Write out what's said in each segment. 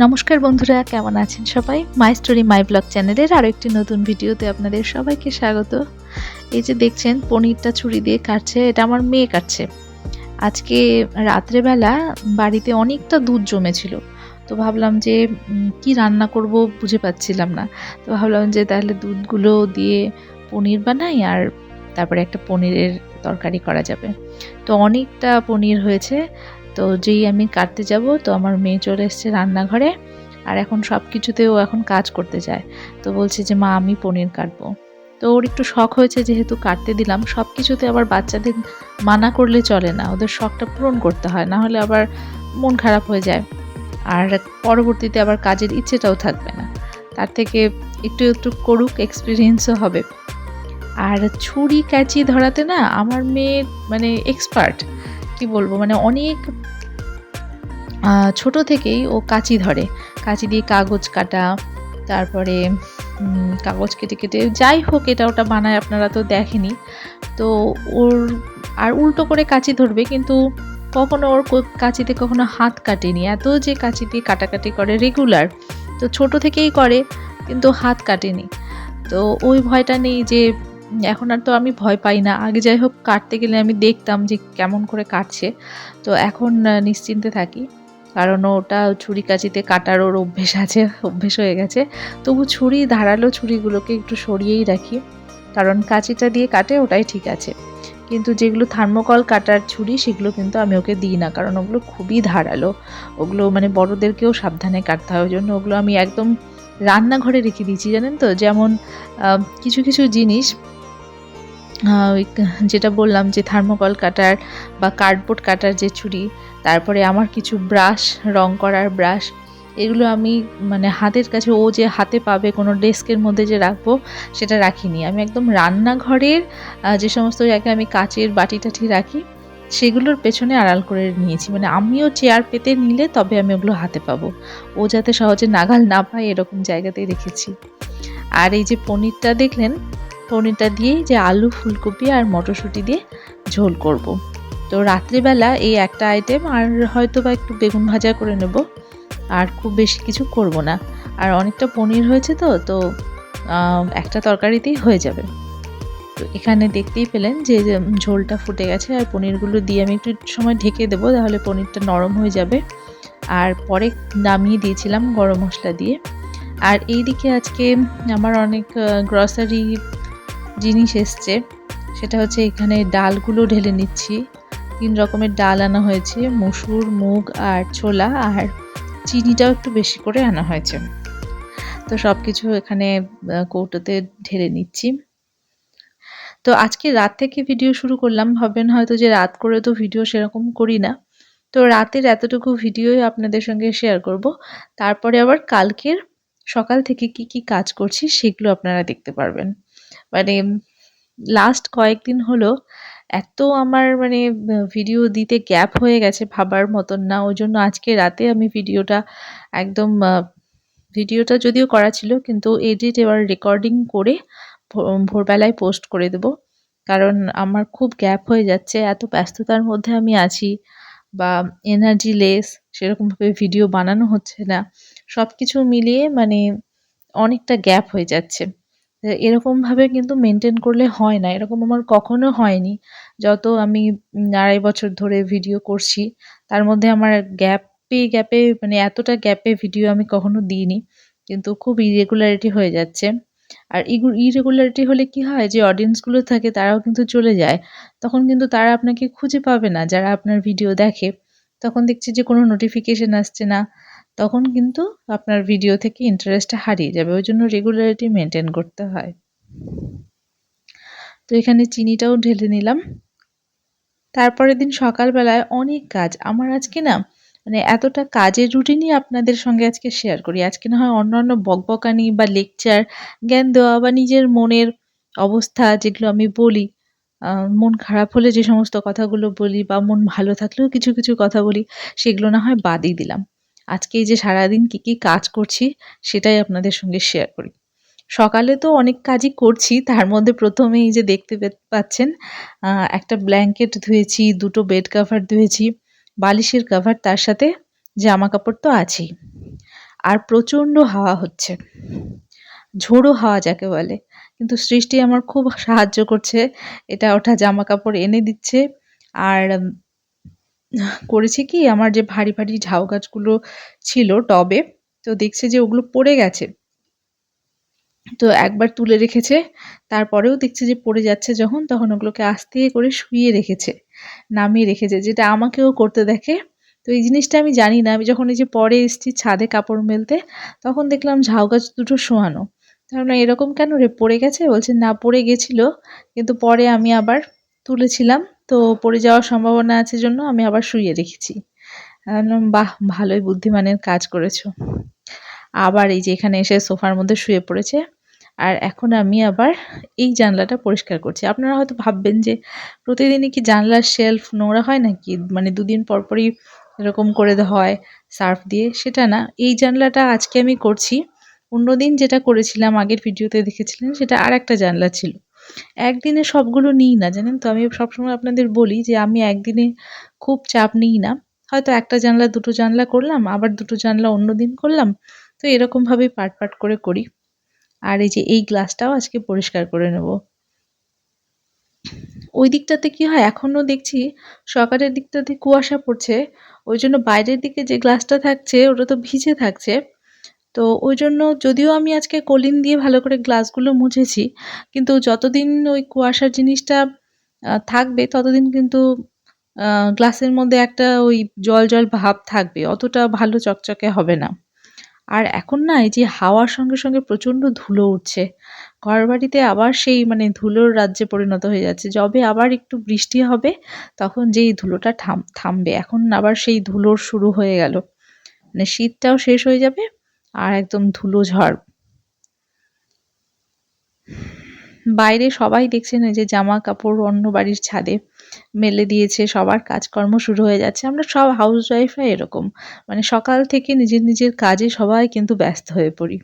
নমস্কার বন্ধুরা, কেমন আছেন সবাই? মাই স্টোরি মাই ব্লগ চ্যানেলের আরও একটি নতুন ভিডিওতে আপনাদের সবাইকে স্বাগত। এই যে দেখছেন পনিরটা ছুরি দিয়ে কাটছে, এটা আমার মেয়ে কাটছে। আজকে রাত্রেবেলা বাড়িতে অনেকটা দুধ জমেছিল, তো ভাবলাম যে কি রান্না করব বুঝে পাচ্ছিলাম না। তো ভাবলাম যে তাহলে দুধগুলো দিয়ে পনির বানাই, আর তারপরে একটা পনিরের তরকারি করা যাবে। তো অনেকটা পনির হয়েছে, তো যেই আমি কাটতে যাব তো আমার মেয়ে চলে এসছে রান্নাঘরে। আর এখন সব কিছুতেও এখন কাজ করতে যায়, তো বলছে যে মা আমি পনির কাটবো। তো ওর একটু শখ হয়েছে যেহেতু কাটতে দিলাম। সব কিছুতে আবার বাচ্চাদের মানা করলে চলে না, ওদের শখটা পূরণ করতে হয়, না হলে আবার মন খারাপ হয়ে যায়, আর পরবর্তীতে আবার কাজের ইচ্ছেটাও থাকবে না। তার থেকে একটু একটু করুক, এক্সপিরিয়েন্সও হবে। আর ছুরি কাঁচি ধরাতে না আমার মেয়ে মানে এক্সপার্ট, কি বলবো, মানে অনেক ছোট থেকেই ও কাঁচি ধরে। কাঁচি দিয়ে কাগজ কাটা, তারপরে কাগজ কেটে কেটে যাই হোক এটা ওটা বানায়, আপনারা তো দেখেনি। তো ওর আর উল্টো করে কাঁচি ধরবে, কিন্তু কখনো ওর কাঁচিতে কখনো হাত কাটেনি, এত যে কাঁচি দিয়ে কাটাকাটি করে রেগুলার, তো ছোট থেকেই করে, কিন্তু হাত কাটেনি। তো ওই ভয়টা নেই যে এখন আর তো আমি ভয় পাই না। আগে যাই হোক কাটতে গেলে আমি দেখতাম যে কেমন করে কাটছে, তো এখন নিশ্চিন্তে থাকি, কারণ ওটা ছুরি কাঁচিতে কাটার ওর অভ্যেস আছে, অভ্যেস হয়ে গেছে। তবু ছুরি ধারালো ছুরিগুলোকে একটু সরিয়েই রাখি, কারণ কাঁচিটা দিয়ে কাটে ওটাই ঠিক আছে। কিন্তু যেগুলো থার্মোকল কাটার ছুরি সেগুলো কিন্তু আমি ওকে দিই না, কারণ ওগুলো খুবই ধারালো, ওগুলো মানে বড়দেরকেও সাবধানে কাটতে হয়, ওই জন্য ওগুলো আমি একদম রান্নাঘরে রেখে দিয়েছি। জানেন তো, যেমন কিছু কিছু জিনিস যেটা বললাম যে থার্মোকল কাটার বা কার্ডবোর্ড কাটার যে ছুরি, তারপরে আমার কিছু ব্রাশ, রং করার ব্রাশ, এগুলো আমি মানে হাতের কাছে, ও যে হাতে পাবে কোনো ডেস্কের মধ্যে যে রাখবো সেটা রাখিনি। আমি একদম রান্নাঘরের যে সমস্ত জায়গায় আমি কাচের বাটি টাটি রাখি সেগুলোর পেছনে আড়াল করে নিয়েছি, মানে আমিও চেয়ার পেতে নিলে তবে আমি ওগুলো হাতে পাবো, ও যাতে সহজে নাগাল না পায় এরকম জায়গাতেই রেখেছি। আর এই যে পনিরটা দেখলেন, পনিরটা দিয়েই যে আলু, ফুলকপি আর মটরশুঁটি দিয়ে ঝোল করব। তো রাত্রিবেলা এই একটা আইটেম, আর হয়তো বা একটু বেগুন ভাজা করে নেব, আর খুব বেশি কিছু করব না। আর অনেকটা পনির হয়েছে, তো তো একটা তরকারিতেই হয়ে যাবে। তো এখানে দেখতেই পেলেন যে ঝোলটা ফুটে গেছে, আর পনিরগুলো দিয়ে আমি একটু সময় ঢেকে দেবো, তাহলে পনিরটা নরম হয়ে যাবে। আর পরে নামিয়ে দিয়েছিলাম গরম মশলা দিয়ে। আর এইদিকে আজকে আমার অনেক গ্রসারি জিনিস এসছে, সেটা হচ্ছে এখানে ডালগুলো ঢেলে নিচ্ছি। 3 রকমের ডাল আনা হয়েছে, মসুর, মুগ আর ছোলা, আর চিনিটাও একটু বেশি করে আনা হয়েছে। তো সব কিছু এখানে কৌটোতে ঢেলে নিচ্ছি। তো আজকে রাত থেকে ভিডিও শুরু করলাম, ভাববেন হয়তো যে রাত করে তো ভিডিও সেরকম করি না। তো রাতের এতটুকু ভিডিওই আপনাদের সঙ্গে শেয়ার করব। তারপরে আবার কালকের সকাল থেকে কি কি কাজ করছি সেগুলো আপনারা দেখতে পারবেন। মানে লাস্ট কয়েকদিন হলো এত আমার মানে ভিডিও দিতে গ্যাপ হয়ে গেছে, ভাবার মতন না। ওই জন্য আজকে রাতে আমি একদম ভিডিওটা যদিও করা ছিল, কিন্তু এডিট এবার রেকর্ডিং করে ভোরবেলায় পোস্ট করে দেব। কারণ আমার খুব গ্যাপ হয়ে যাচ্ছে, এত ব্যস্ততার মধ্যে আমি আছি, বা এনার্জি লেস, সেরকমভাবে ভিডিও বানানো হচ্ছে না। সবকিছু মিলিয়ে মানে অনেকটা গ্যাপ হয়ে যাচ্ছে। এরকমভাবে কিন্তু মেনটেন করলে হয় না, এরকম আমার কখনো হয়নি। যত আমি 2.5 বছর ধরে ভিডিও করছি, তার মধ্যে আমার গ্যাপে গ্যাপে মানে এতটা গ্যাপে ভিডিও আমি কখনো দিইনি। কিন্তু খুব ইরেগুলারিটি হয়ে যাচ্ছে। আর ইরেগুলারিটি হলে কি হয়, যে অডিয়েন্সগুলো থাকে তারাও কিন্তু চলে যায়। তখন কিন্তু তারা আপনাকে খুঁজে পাবে না, যারা আপনার ভিডিও দেখে। তখন দেখছি যে কোনো নোটিফিকেশন আসছে না, তখন কিন্তু আপনার ভিডিও থেকে ইন্টারেস্টটা হারিয়ে যাবে। ওই জন্য রেগুলারিটি মেনটেন করতে হয়। তো এখানে চিনিটাও ঢেলে নিলাম। তারপরের দিন সকালবেলায় অনেক কাজ আমার আজকে না, মানে এতটা কাজের রুটিনই আপনাদের সঙ্গে আজকে শেয়ার করি। আজকে না হয় অন্যান্য বকবকানি বা লেকচার, জ্ঞান দেওয়া বা নিজের মনের অবস্থা যেগুলো আমি বলি, মন খারাপ হলে যে সমস্ত কথাগুলো বলি, বা মন ভালো থাকলেও কিছু কিছু কথা বলি, সেগুলো না হয় বাদই দিলাম। আজকে এই যে সারাদিন কি কি কাজ করছি সেটাই আপনাদের সঙ্গে শেয়ার করি। সকালে তো অনেক কাজই করছি, তার মধ্যে প্রথমেই এই যে দেখতে পাচ্ছেন একটা ব্ল্যাঙ্কেট ধুয়েছি, 2 টো বেড কভার ধুয়েছি, বালিশের কভার, তার সাথে জামা কাপড় তো আছেই। আর প্রচণ্ড হাওয়া হচ্ছে, ঝোড়ো হাওয়া যাকে বলে। কিন্তু সৃষ্টি আমার খুব সাহায্য করছে, এটা ওঠা জামা কাপড় এনে দিচ্ছে। আর করেছে কি, আমার যে ভারী ভারী ঝাউ গাছগুলো ছিল টবে, তো দেখছে যে ওগুলো পড়ে গেছে। তো একবার তুলে রেখেছে, তারপরেও দেখছে যে পড়ে যাচ্ছে যখন, তখন ওগুলোকে আস্তে করে শুইয়ে রেখেছে, নামিয়ে রেখেছে, যেটা আমাকেও করতে দেখে। তো এই জিনিসটা আমি জানি না, আমি যখন এই যে পরে এসেছি ছাদে কাপড় মেলতে, তখন দেখলাম ঝাউ গাছ দুটো শোয়ানো। তার মানে এরকম কেন রে, পড়ে গেছে? বলছে না, পড়ে গেছিল, কিন্তু পরে আমি আবার তুলেছিলাম, তো পড়ে যাওয়ার সম্ভাবনা আছে জন্য আমি আবার শুইয়ে রেখেছি। আমি বললাম, বাহ, ভালোই বুদ্ধিমানের কাজ করেছো। আবার এই যে এখানে এসে সোফার মধ্যে শুয়ে পড়েছে। আর এখন আমি আবার এই জানলাটা পরিষ্কার করছি। আপনারা হয়তো ভাববেন যে প্রতিদিনই কি জানলার শেলফ নোংরা হয় নাকি? মানে দুদিন পর পরই এরকম করে হয় সার্ফ দিয়ে, সেটা না। এই জানলাটা আজকে আমি করছি। অন্যদিন যেটা করেছিলাম আগের ভিডিওতে দেখেছিলেন, সেটা আরেকটা জানলা ছিল। একদিনে সবগুলো নিই না, জানেন তো? আমি সবসময় আপনাদের বলি যে আমি একদিনে খুব চাপ নিই না। হয়তো একটা জানলা, দুটো জানলা করলাম, আবার দুটো জানলা অন্যদিন করলাম। তো এরকমভাবেই পার্ট, পার্ট করে করি। আর এই যে এই গ্লাসটাও আজকে পরিষ্কার করে নেব। ওই দিকটাতে কি হয়, এখনো দেখছি সকালের দিকটাতে কুয়াশা পড়ছে। ওইজন্য বাইরের দিকে যে গ্লাসটা থাকছে ওটা তো ভিজে থাকছে। তো ওইজন্য যদিও আমি আজকে কলিন দিয়ে ভালো করে গ্লাসগুলো মুছেছি, কিন্তু যতদিন ওই কুয়াশার জিনিসটা থাকবে ততদিন কিন্তু গ্লাসের মধ্যে একটা ওই জল, জল ভাব থাকবে। অতটা ভালো চকচকে হবে না। আর এখন না এই যে হাওয়ার সঙ্গে, সঙ্গে প্রচণ্ড ধুলো উঠছে। ঘরবাড়িতে আবার সেই মানে ধুলোর রাজ্যে পরিণত হয়ে যাচ্ছে। যবে আবার একটু বৃষ্টি হবে, তখন যেই ধুলোটা থামবে। এখন আবার সেই ধুলোর শুরু হয়ে গেল। মানে শীতটাও শেষ হয়ে যাবে, আর একদম ধুলো ঝড়। বাইরে সবাই দেখছেন এই যে জামা কাপড় অন্য বাড়ির ছাদে মেলে দিয়েছে, সবার কাজকর্ম শুরু হয়ে যাচ্ছে। আমরা সব হাউসওয়াইফরা এরকম, মানে সকাল থেকে নিজের নিজের কাজে সবাই কিন্তু ব্যস্ত হয়ে পড়ি।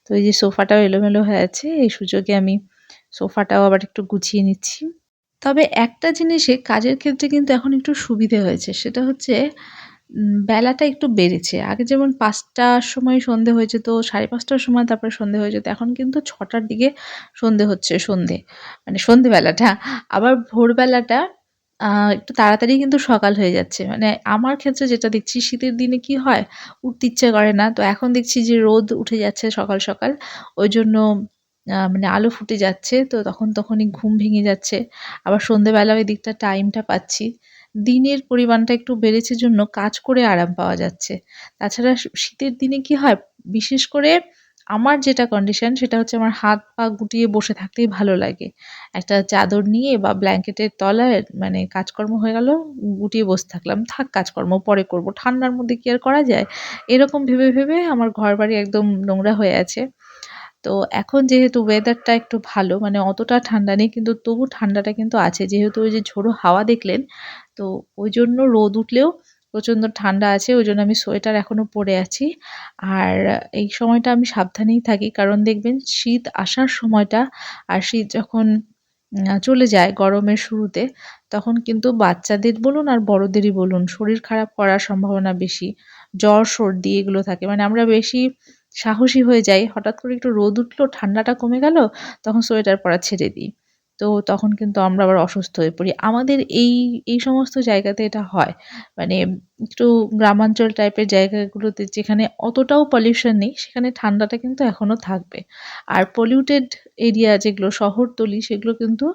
তো এই যে সোফাটাও এলোমেলো হয়ে আছে, এই সুযোগে আমি সোফাটাও আবার একটু গুছিয়ে নিচ্ছি। তবে একটা জিনিসে কাজের ক্ষেত্রে কিন্তু এখন একটু সুবিধে হয়েছে, সেটা হচ্ছে বেলাটা একটু বেড়েছে। আগে যেমন ৫টার সময় সন্ধে হয়ে যেত, ৫:৩০টার সময় তারপরে সন্ধে হয়ে যেত। এখন কিন্তু ৬টার দিকে সন্ধে হচ্ছে, মানে সন্ধেবেলাটা। আবার ভোরবেলাটা আ একটু তাড়াতাড়ি কিন্তু সকাল হয়ে যাচ্ছে। মানে আমার ক্ষেত্রে যেটা দেখছি, শীতের দিনে কি হয়? উঠতে ইচ্ছে করে না। তো এখন দেখছি যে রোদ উঠে যাচ্ছে সকাল, সকাল। ওইজন্য মানে আলো ফুটে যাচ্ছে। তো তখনই ঘুম ভেঙে যাচ্ছে। আবার সন্ধ্যেবেলা ওই দিকটা টাইমটা পাচ্ছি। দিনের পরিমাণটা একটু বেড়েছে জন্য কাজ করে আরাম পাওয়া যাচ্ছে। তাছাড়া শীতের দিনে কি হয়? বিশেষ করে আমার যেটা কন্ডিশন, সেটা হচ্ছে আমার হাত পা গুটিয়ে বসে থাকতেই ভালো লাগে। একটা চাদর নিয়ে বা ব্ল্যাঙ্কেটের তলায় মানে কাজকর্ম হয়ে গেল, গুটিয়ে বসে থাকলাম। থাক কাজকর্ম পরে করব। ঠান্ডার মধ্যে কি আর করা যায়? এরকম ভেবে, ভেবে আমার ঘরবাড়ি একদম নোংরা হয়ে আছে। তো এখন যেহেতু ওয়েদারটা একটু ভালো, মানে অতটা ঠান্ডা নেই, কিন্তু তবু ঠান্ডাটা কিন্তু আছে। যেহেতু ওই যে ঝোড়ো হাওয়া দেখলেন, তো ওইজন্য রোদ উঠলেও প্রচণ্ড ঠান্ডা আছে। ওইজন্য আমি সোয়েটার এখনো পরে আছি। আর এই সময়টা আমি সাবধানেই থাকি। কারণ দেখবেন শীত আসার সময়টা, আর শীত যখন চলে যায় গরমের শুরুতে, তখন কিন্তু বাচ্চাদের বলুন আর বড়দেরই বলুন, শরীর খারাপ করার সম্ভাবনা বেশি। জ্বর, সর্দি এগুলো থাকে। মানে আমরা বেশি সাহসী হয়ে যাই। হঠাৎ করে একটু রোদ উঠলো, ঠান্ডাটা কমে গেল, তখন সোয়েটার পরা ছেড়ে দিই। তো তখন কিন্তু আমরা আবার অসুস্থ হয়ে পড়ি। আমাদের এই সমস্ত জায়গাতে এটা হয়। মানে একটু গ্রামাঞ্চল টাইপের জায়গাগুলোতে, যেখানে অতটাও পলিউশন নেই, সেখানে ঠান্ডাটা কিন্তু এখনো থাকবে। আর পলিউটেড এরিয়া যেগুলো শহরতলি, সেগুলো কিন্তু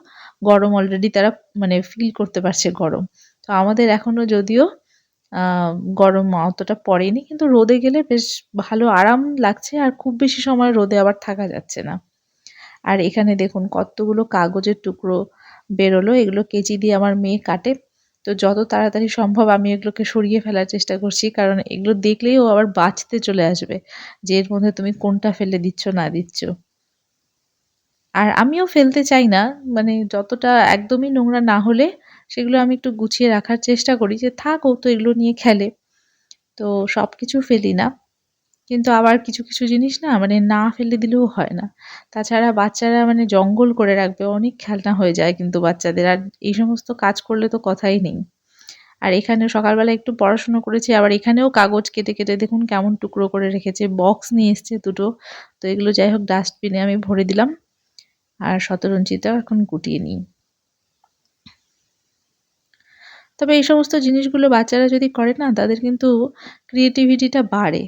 গরম অলরেডি তারা মানে ফিল করতে পারছে গরম। তো আমাদের এখনো যদিও আ গরম অতটা পড়েনি, কিন্তু রোদে গেলে বেশ ভালো আরাম লাগছে, আর খুব বেশি সময় রোদে আবার থাকা যাচ্ছে না। আর এখানে দেখুন কতগুলো কাগজের টুকরো বেরোলো, এগুলো কেচি দিয়ে আমার মেয়ে কাটে। তো যত তাড়াতাড়ি সম্ভব আমি এগুলোকে সরিয়ে ফেলার চেষ্টা করছি, কারণ এগুলো দেখলেই ও আবার বাছতে চলে আসবে যে এর মধ্যে তুমি কোনটা ফেলে দিচ্ছ না দিচ্ছ। আর আমিও ফেলতে চাই না, মানে যতটা একদমই নোংরা না হলে সেগুলো আমি একটু গুছিয়ে রাখার চেষ্টা করি, যে থাক ও তো এগুলো নিয়ে খেলে। তো সবকিছু ফেলি না। কিন্তু আবার কিছু, কিছু জিনিস না মানে না ফেলে দিলেও হয় না। তাছাড়া বাচ্চারা মানে জঙ্গল করে রাখবে, অনেক খেলনা হয়ে যায় কিন্তু বাচ্চাদের। আর এই সমস্ত কাজ করলে তো কথাই নেই। আর এখানে সকালবেলা একটু পড়াশুনো করেছি, আবার এখানেও কাগজ কেটে কেটে দেখুন কেমন টুকরো করে রেখেছে। বক্স নিয়ে এসছে দুটো, তো এগুলো যাই হোক ডাস্টবিনে আমি ভরে দিলাম। আর শতরঞ্জিটা এখন গুটিয়ে নিই। তবে এই সমস্ত জিনিসগুলো বাচ্চারা যদি করে না, তাদের কিন্তু ক্রিয়েটিভিটিটা বাড়ে।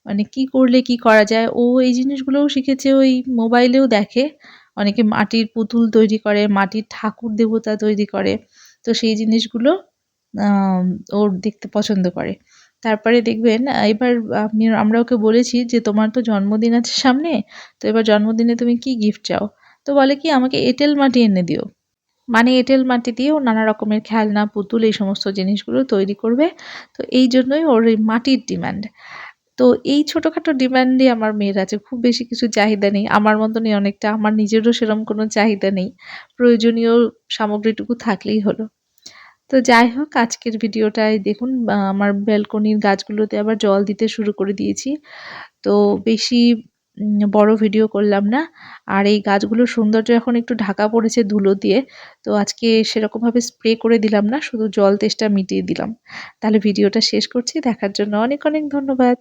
মানে কি করলে কি করা যায়, ও এই জিনিসগুলোও শিখেছে ওই মোবাইলেও দেখে। অনেকে মাটির পুতুল তৈরি করে, মাটির ঠাকুর দেবতা তৈরি করে। তো সেই জিনিসগুলো আম ওর দেখতে পছন্দ করে। তারপরে দেখবেন এবার আমরা ওকে বলেছি যে, "তোমার তো জন্মদিন আছে সামনে, তো এবার জন্মদিনে তুমি কি গিফট চাও?" তো বলে কি, "আমাকে এঁটেল মাটি এনে দিও।" মানে এঁটেল মাটি দিয়ে ও নানা রকমের খেলনা, পুতুল এই সমস্ত জিনিসগুলো তৈরি করবে। তো এইজন্যই ওর এই মাটির ডিমান্ড। তো এই ছোটখাটো ডিমান্ডই আমার মেয়ের আছে। খুব বেশি কিছু চাহিদা নেই। আমার মতনই অনেকটা। আমার নিজেরও সেরম কোনো চাহিদা নেই। প্রয়োজনীয় সামগ্রীটুকু থাকলেই হলো। তো যাই হোক, আজকের ভিডিওটায় দেখুন আমার ব্যালকনির গাছগুলোতে আবার জল দিতে শুরু করে দিয়েছি। তো বেশি বড় ভিডিও করলাম না। আর এই গাছগুলোর সৌন্দর্য এখন একটু ঢাকা পড়েছে ধুলো দিয়ে। তো আজকে সেরকমভাবে স্প্রে করে দিলাম না, শুধু জল তেষ্টা মিটিয়ে দিলাম। তাহলে ভিডিওটা শেষ করছি। দেখার জন্য অনেক অনেক ধন্যবাদ।